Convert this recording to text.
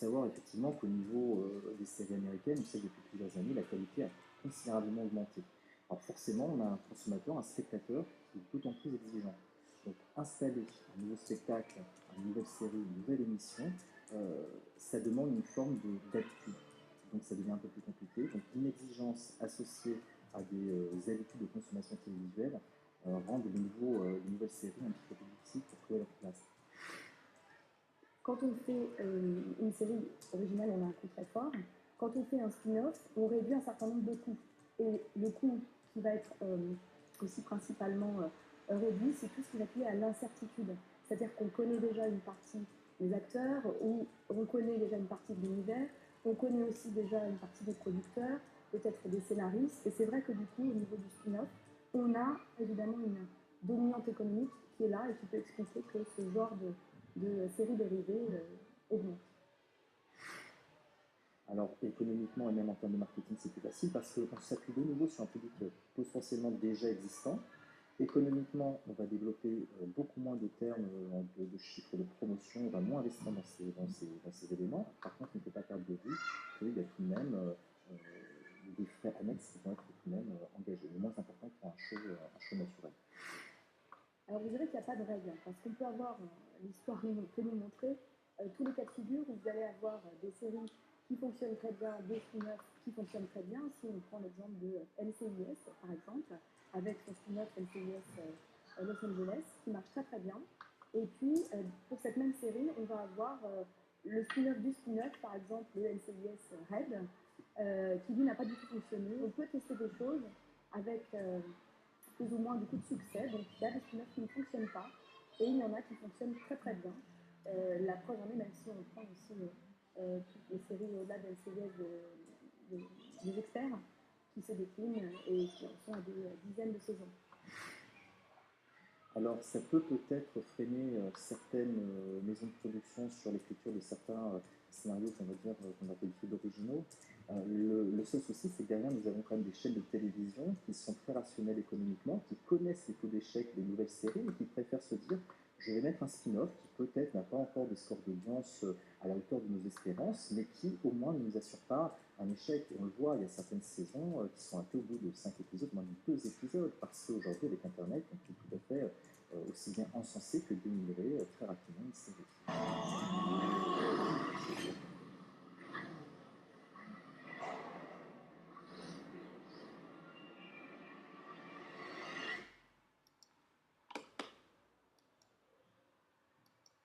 savoir effectivement qu'au niveau des séries américaines, on sait que depuis plusieurs années, la qualité a considérablement augmenté. Alors forcément, on a un consommateur, un spectateur qui est d'autant plus exigeant. Donc installer un nouveau spectacle, une nouvelle série, une nouvelle émission, ça demande une forme d'habitude. Donc ça devient un peu plus compliqué. Donc une exigence associée à des habitudes de consommation télévisuelle rendent les nouvelles séries un petit peu plus difficiles pour trouver leur place. Quand on fait une série originale, on a un coût très fort. Quand on fait un spin-off, on réduit un certain nombre de coûts. Et le coût qui va être aussi principalement réduit, c'est tout ce qui va être lié à l'incertitude. C'est-à-dire qu'on connaît déjà une partie des acteurs, ou on connaît déjà une partie de l'univers, on connaît aussi déjà une partie des producteurs, peut-être des scénaristes. Et c'est vrai que du coup, au niveau du spin-off, on a évidemment une dominante économique qui est là et qui peut expliquer que ce genre de séries dérivées augmente. Alors économiquement et même en termes de marketing, c'est plus facile parce qu'on s'appuie de nouveau sur un public potentiellement déjà existant. Économiquement, on va développer beaucoup moins de termes de chiffres de promotion, on va moins investir dans ces éléments. Par contre, on ne peut pas perdre de vue qu'il y a tout de même des frais annexes qui vont être tout de même engagés, le moins important pour un show naturel. Alors vous verrez qu'il n'y a pas de règle, parce qu'on peut avoir, l'histoire peut nous montrer tous les cas de figure où vous allez avoir des séries qui fonctionnent très bien, des spin-offs qui fonctionnent très bien. Si on prend l'exemple de NCIS, par exemple, avec son spin-off NCIS Los Angeles, qui marche très très bien. Et puis, pour cette même série, on va avoir le spin-off du spin-off, par exemple le NCIS Red, qui lui n'a pas du tout fonctionné. On peut tester des choses avec plus ou moins du coup de succès. Donc il y a des spin-offs qui ne fonctionnent pas et il y en a qui fonctionnent très très bien. La preuve en est, même si on prend aussi toutes les séries au-delà de LCDS des experts qui se déclinent et qui en sont à des dizaines de saisons. Alors, ça peut peut-être freiner certaines maisons de production sur l'écriture de certains scénarios qu'on va qualifier d'originaux. Le seul souci, c'est que derrière, nous avons quand même des chaînes de télévision qui sont très rationnelles économiquement, qui connaissent les taux d'échec des nouvelles séries, mais qui préfèrent se dire je vais mettre un spin-off qui peut-être n'a pas encore des scores d'audience à la hauteur de nos espérances, mais qui au moins ne nous assure pas un échec. Et on le voit, il y a certaines saisons qui sont arrêtées au bout de 5 épisodes, moins de 2 épisodes, parce qu'aujourd'hui, avec Internet, on peut tout à fait aussi bien encenser que dénigrer très rapidement une série.